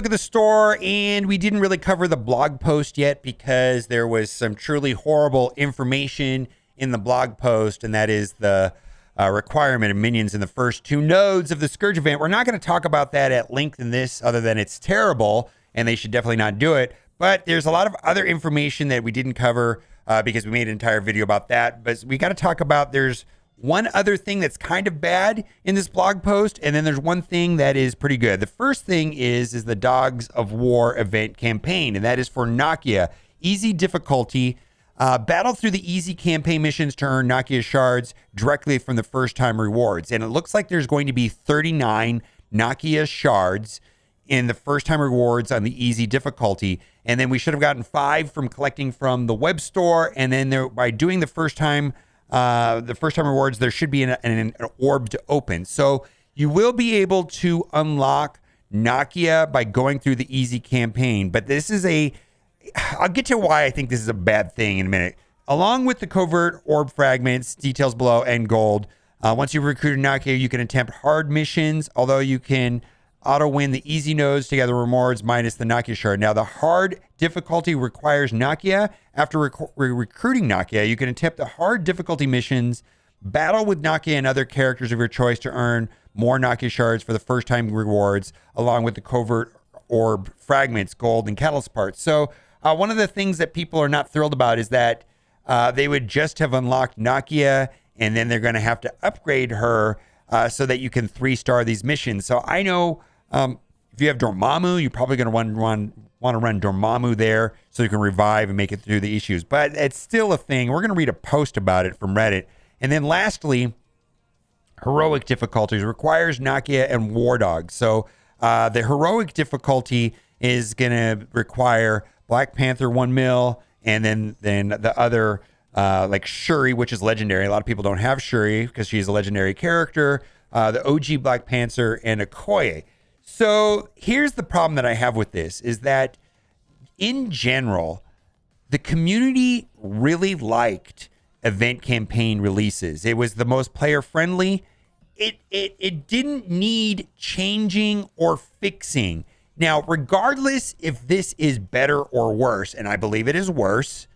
at the store, and we didn't really cover the blog post yet because there was some truly horrible information in the blog post, and that is the requirement of minions in the first 2 nodes of the Scourge event. We're not going to talk about that at length in this, other than it's terrible, and they should definitely not do it. But there's a lot of other information that we didn't cover because we made an entire video about that. But we got to talk about, there's one other thing that's kind of bad in this blog post, and then there's one thing that is pretty good. The first thing is the Dogs of War event campaign, and that is for Nakia. Easy difficulty. Battle through the easy campaign missions to earn Nakia shards directly from the first time rewards. And it looks like there's going to be 39 Nakia shards in the first time rewards on the easy difficulty. And then we should have gotten 5 from collecting from the web store. And then by doing the first time rewards, there should be an orb to open. So you will be able to unlock Nakia by going through the easy campaign. But this is I'll get to why I think this is a bad thing in a minute. Along with the covert orb fragments, details below, and gold, once you've recruited Nakia, you can attempt hard missions, although you can auto-win the easy nodes to gather rewards minus the Nakia shard. Now, the hard difficulty requires Nakia. After recruiting Nakia, you can attempt the hard difficulty missions, battle with Nakia and other characters of your choice to earn more Nakia shards for the first time rewards, along with the covert orb fragments, gold, and catalyst parts. So one of the things that people are not thrilled about is that they would just have unlocked Nakia, and then they're going to have to upgrade her so that you can 3-star these missions. So I know if you have Dormammu, you're probably going to want to run Dormammu there so you can revive and make it through the issues. But it's still a thing. We're going to read a post about it from Reddit. And then lastly, heroic difficulties requires Nakia and War Dogs. So the heroic difficulty is going to require Black Panther 1 mil, and then the other like Shuri, which is legendary. A lot of people don't have Shuri because she's a legendary character. The OG Black Panther and Okoye. So here's the problem that I have with this is that in general, the community really liked event campaign releases. It was the most player friendly. It didn't need changing or fixing. Now, regardless if this is better or worse, and I believe it is worse,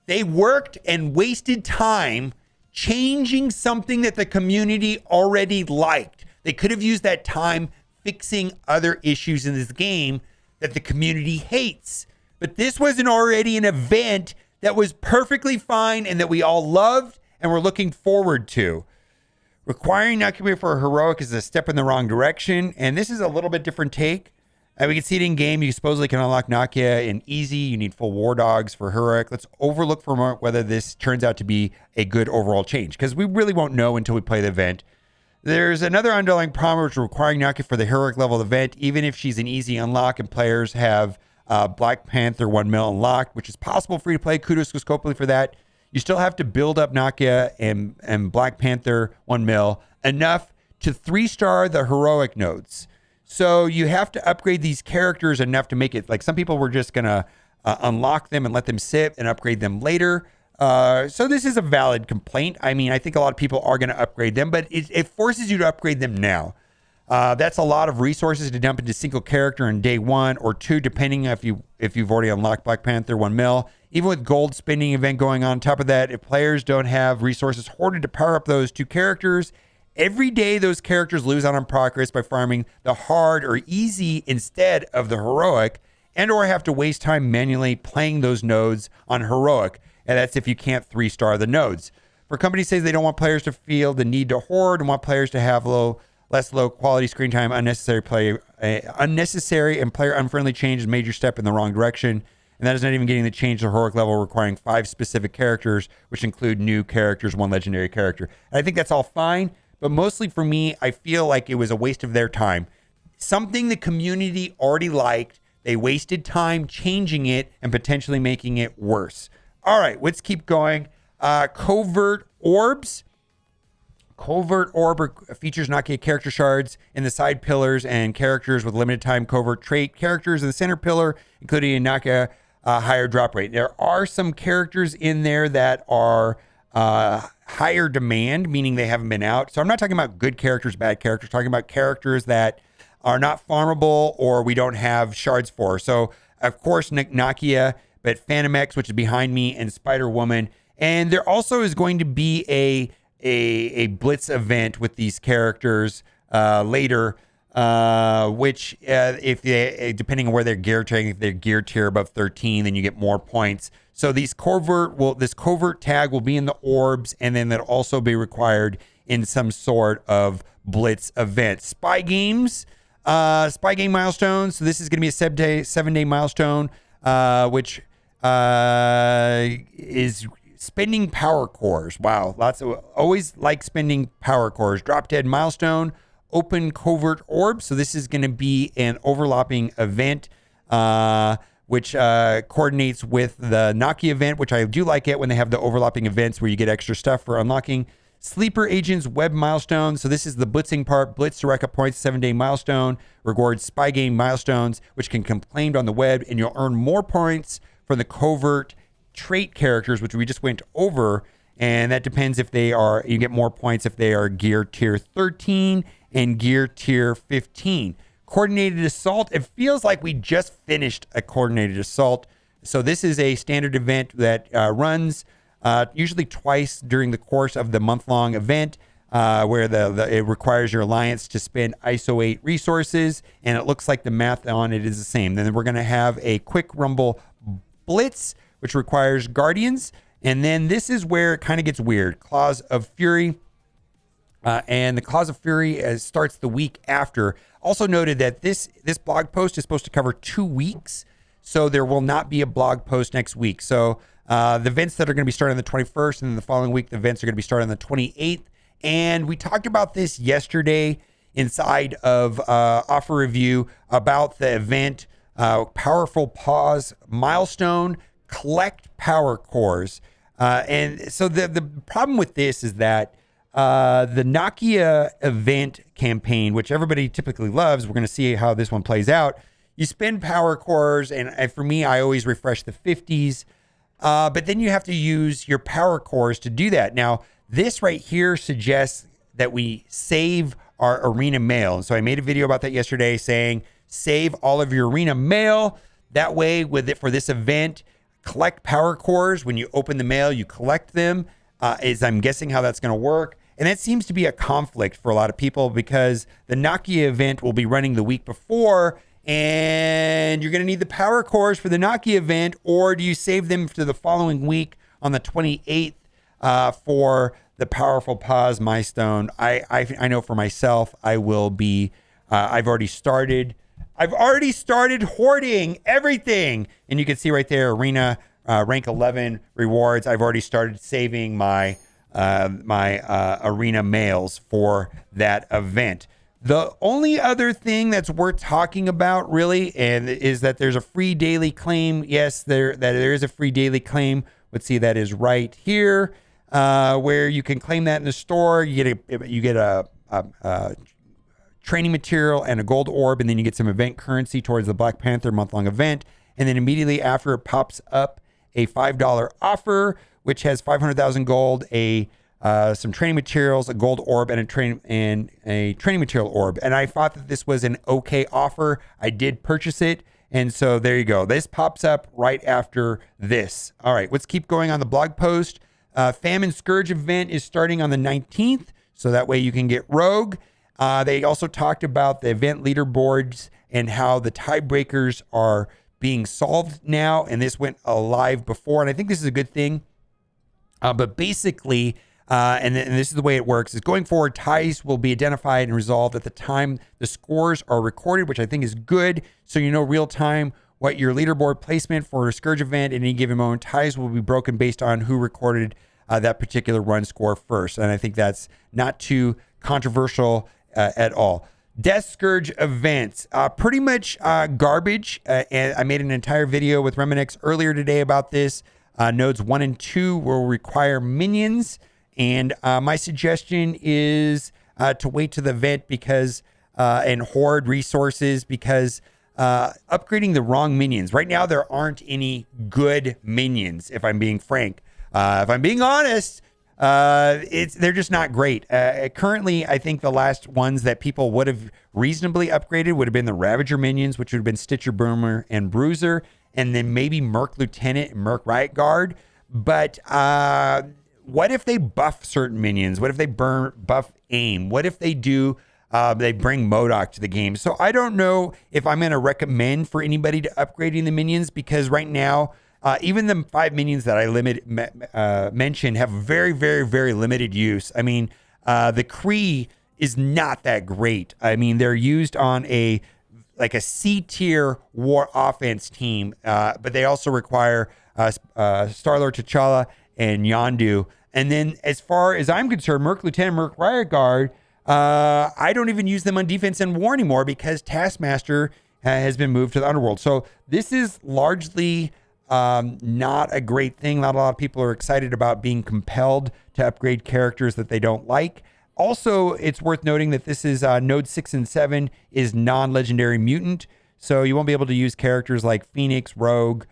they worked and wasted time changing something that the community already liked. They could have used that time fixing other issues in this game that the community hates. But this wasn't already an event that was perfectly fine and that we all loved and were looking forward to. Requiring Nakia for a heroic is a step in the wrong direction, and this is a little bit different take. We can see it in game. You supposedly can unlock Nakia in easy. You need full War Dogs for heroic. Let's overlook for a moment whether this turns out to be a good overall change, because we really won't know until we play the event. There's another underlying problem which is requiring Nakia for the heroic level event, even if she's an easy unlock and players have Black Panther 1 mil unlocked, which is possible free to play. Kudos to Scopely for that. You still have to build up Nakia and Black Panther 1 mil enough to 3-star the heroic nodes. So you have to upgrade these characters enough to make it, like some people were just going to unlock them and let them sit and upgrade them later. So this is a valid complaint. I mean, I think a lot of people are going to upgrade them, but it forces you to upgrade them now. That's a lot of resources to dump into single character in day 1 or 2, depending if you've already unlocked Black Panther 1 mil. Even with gold spending event going on top of that, if players don't have resources hoarded to power up those 2 characters, every day those characters lose out on progress by farming the hard or easy instead of the heroic, and or have to waste time manually playing those nodes on heroic. And that's if you can't 3-star the nodes. For companies says they don't want players to feel the need to hoard and want players to have less low quality screen time, unnecessary and player unfriendly change is a major step in the wrong direction. And that is not even getting the change to heroic level requiring 5 specific characters, which include new characters, 1 legendary character. And I think that's all fine. But mostly for me, I feel like it was a waste of their time. Something the community already liked, they wasted time changing it and potentially making it worse. All right, let's keep going. Covert orbs. Covert orb features Nakia character shards in the side pillars and characters with limited time covert trait characters in the center pillar, including a Nakia higher drop rate. There are some characters in there that are higher demand, meaning they haven't been out. So I'm not talking about good characters, bad characters, talking about characters that are not farmable or we don't have shards for. So, of course, Nakia, but Phantom X, which is behind me, and Spider-Woman. And there also is going to be a blitz event with these characters later, which if they, depending on where they're gear tagging, if they're gear tier above 13, then you get more points. So this covert tag will be in the orbs, and then that'll also be required in some sort of blitz event. Spy game milestones. So this is going to be a 7-day milestone, which is spending power cores. Wow, always like spending power cores. Drop dead milestone. Open covert orbs. So this is going to be an overlapping event, which coordinates with the Nakia event, which I do like it when they have the overlapping events where you get extra stuff for unlocking. Sleeper Agents web milestone. So this is the blitzing part. Blitz to rack up points, 7-day milestone. Rewards spy game milestones, which can be claimed on the web, and you'll earn more points from the covert trait characters, which we just went over. And that depends if you get more points if they are gear tier 13 and gear tier 15. Coordinated assault. It feels like we just finished a coordinated assault. So this is a standard event that runs usually twice during the course of the month-long event, where it requires your alliance to spend ISO 8 resources, and it looks like the math on it is the same. Then we're going to have a quick rumble blitz, which requires guardians, and then this is where it kind of gets weird. Claws of Fury, and the Claws of Fury starts the week after. Also noted that this blog post is supposed to cover 2 weeks, so there will not be a blog post next week. So the events that are going to be starting on the 21st, and then the following week, the events are going to be starting on the 28th. And we talked about this yesterday inside of Offer Review about the event, Powerful Pause Milestone, collect power cores. And so the problem with this is that the Nakia event campaign, which everybody typically loves, we're going to see how this one plays out. You spend power cores, and for me, I always refresh the 50s. But then you have to use your power cores to do that. Now, this right here suggests that we save our arena mail. And so I made a video about that yesterday saying, save all of your arena mail. That way, for this event, collect power cores. When you open the mail, you collect them, is I'm guessing how that's going to work. And that seems to be a conflict for a lot of people because the Nakia event will be running the week before, and you're going to need the power cores for the Nakia event, or do you save them to the following week on the 28th for the Powerful Pause milestone? I know for myself, I will be, I've already started hoarding everything. And you can see right there, Arena rank 11 rewards. I've already started saving my arena mails for that event. The only other thing that's worth talking about really is that there's a free daily claim. Yes, there is a free daily claim. Let's see, that is right here, where you can claim that in the store. You get a training material and a gold orb, and then you get some event currency towards the Black Panther month-long event. And then immediately after, it pops up a $5 offer, which has 500,000 gold, some training materials, a gold orb, and a training material orb. And I thought that this was an okay offer. I did purchase it. And so there you go. This pops up right after this. All right, let's keep going on the blog post. Famine Scourge event is starting on the 19th. So that way you can get Rogue. They also talked about the event leaderboards and how the tiebreakers are being solved now. And this went live before. And I think this is a good thing. But basically, and this is the way it works, is going forward, ties will be identified and resolved at the time the scores are recorded, which I think is good. So you know real time what your leaderboard placement for a Scourge event at any given moment. Ties will be broken based on who recorded that particular run score first. And I think that's not too controversial at all. Death Scourge events, pretty much garbage. And I made an entire video with Reminix earlier today about this. Nodes 1 and 2 will require minions. And my suggestion is to wait to the event because and hoard resources because upgrading the wrong minions. Right now, there aren't any good minions, if I'm being frank. If I'm being honest, They're just not great. Currently, I think the last ones that people would have reasonably upgraded would have been the Ravager minions, which would have been Stitcher, Boomer, and Bruiser, and then maybe Merc Lieutenant and Merc Riot Guard. But what if they buff certain minions? What if they buff aim? What if they do? They bring MODOK to the game. So I don't know if I'm going to recommend for anybody to upgrading the minions, because right now, even the 5 minions that I mentioned have very, very, very limited use. I mean, the Kree is not that great. I mean, they're used on a C tier war offense team, but they also require Star-Lord T'Challa and Yondu. And then as far as I'm concerned, Merc Lieutenant, Merc Riot Guard, I don't even use them on defense and war anymore because Taskmaster has been moved to the Underworld. So this is largely not a great thing. Not a lot of people are excited about being compelled to upgrade characters that they don't like. Also, it's worth noting that this is Node 6 and 7 is non-legendary mutant. So you won't be able to use characters like Phoenix, Rogue,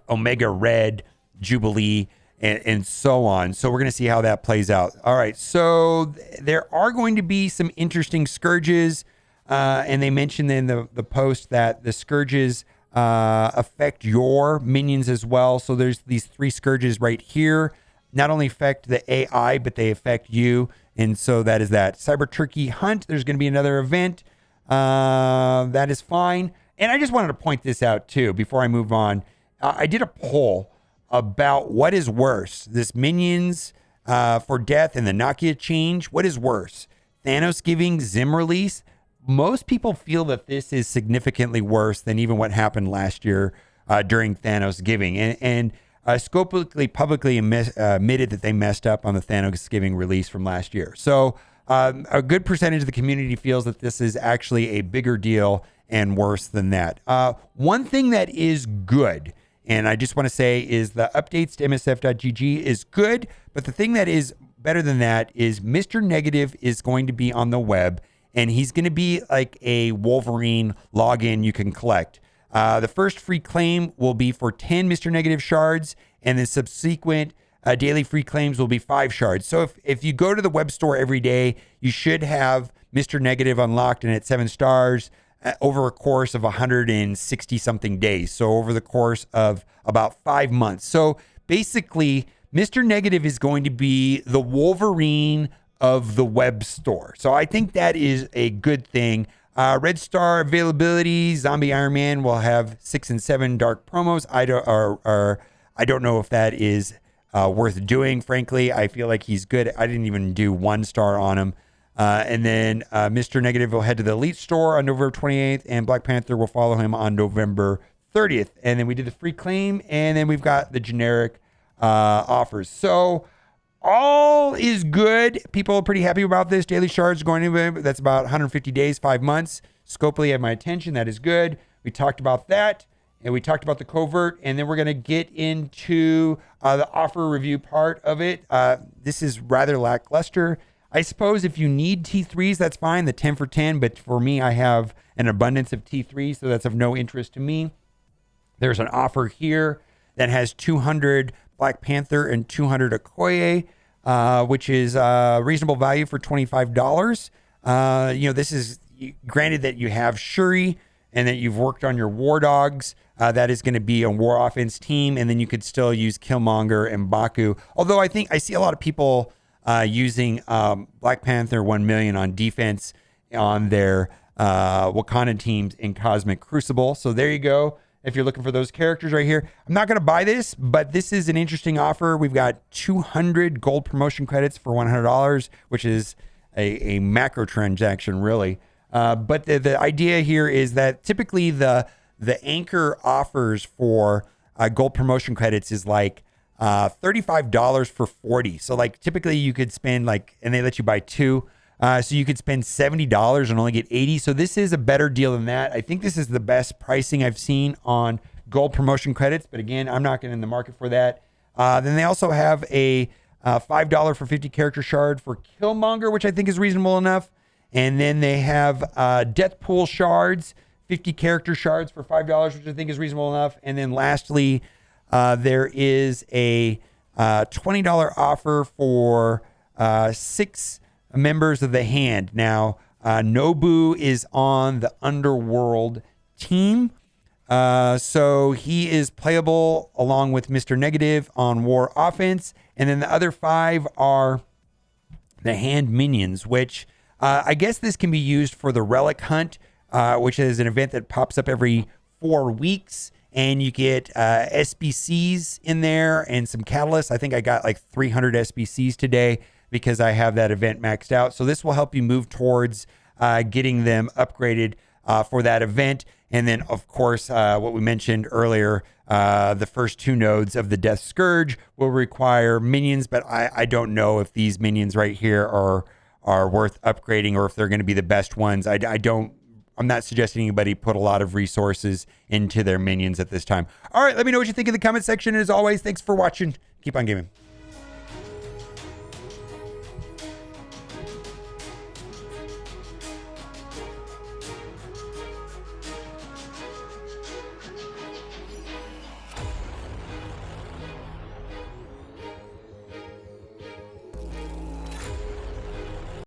Omega Red, Jubilee, and so on. So we're going to see how that plays out. All right. So there are going to be some interesting scourges. And they mentioned in the post that the scourges affect your minions as well. So there's these 3 scourges right here. Not only affect the AI, but they affect you. And so that is that. Cyber Turkey Hunt. There's going to be another event. That is fine. And I just wanted to point this out too before I move on. I did a poll about what is worse, this minions for death and the Nokia change. What is worse, Thanos giving Zim release? Most people feel that this is significantly worse than even what happened last year during Thanos giving. And Scopely publicly admitted that they messed up on the Thanos giving release from last year. So a good percentage of the community feels that this is actually a bigger deal and worse than that. One thing that is good, and I just want to say, is the updates to MSF.gg is good. But the thing that is better than that is Mr. Negative is going to be on the web, and he's going to be like a Wolverine login you can collect. The first free claim will be for 10 Mr. Negative shards, and the subsequent daily free claims will be 5 shards. So if you go to the web store every day, you should have Mr. Negative unlocked and at 7 stars over a course of 160 something days. So over the course of about 5 months. So basically, Mr. Negative is going to be the Wolverine of the web store. So I think that is a good thing. Red Star availability, Zombie Iron Man will have 6 and 7 dark promos. I don't know if that is worth doing, frankly. I feel like he's good. I didn't even do 1 star on him. And then Mr. Negative will head to the Elite Store on November 28th, and Black Panther will follow him on November 30th. And then we did the free claim, and then we've got the generic offers. So all is good. People are pretty happy about this. Daily shards going in, that's about 150 days, 5 months. Scopely had my attention. That is good. We talked about that, and we talked about the covert, and then we're going to get into the offer review part of it. This is rather lackluster. I suppose if you need T3s, that's fine, the 10 for 10, but for me, I have an abundance of T3s, so that's of no interest to me. There's an offer here that has 200 Black Panther and 200 Okoye, which is reasonable value for $25. This is granted that you have Shuri and that you've worked on your War Dogs. That is going to be a War Offense team, and then you could still use Killmonger and Baku. Although I think I see a lot of people using Black Panther 1 million on defense on their Wakanda teams in Cosmic Crucible. So there you go. If you're looking for those characters right here, I'm not going to buy this, but this is an interesting offer. We've got 200 gold promotion credits for $100, which is a macro transaction, really. But the idea here is that typically the anchor offers for gold promotion credits is like $35 for 40. So like typically you could spend and they let you buy 2. So you could spend $70 and only get 80. So this is a better deal than that. I think this is the best pricing I've seen on gold promotion credits. But again, I'm not getting in the market for that. Then they also have a $5 for 50 character shard for Killmonger, which I think is reasonable enough. And then they have Death Pool shards, 50 character shards for $5, which I think is reasonable enough. And then lastly, there is a $20 offer for 6 members of the hand. Now, Nobu is on the Underworld team. So he is playable along with Mr. Negative on War Offense. And then the other 5 are the hand minions, which I guess this can be used for the Relic Hunt, which is an event that pops up every 4 weeks. And you get SBCs in there and some catalysts. I think I got like 300 SBCs today because I have that event maxed out. So this will help you move towards getting them upgraded for that event. And then, of course, what we mentioned earlier, the first 2 nodes of the Death Scourge will require minions, but I don't know if these minions right here are worth upgrading or if they're going to be the best ones. I'm not suggesting anybody put a lot of resources into their minions at this time. All right, let me know what you think in the comment section. And as always, thanks for watching. Keep on gaming.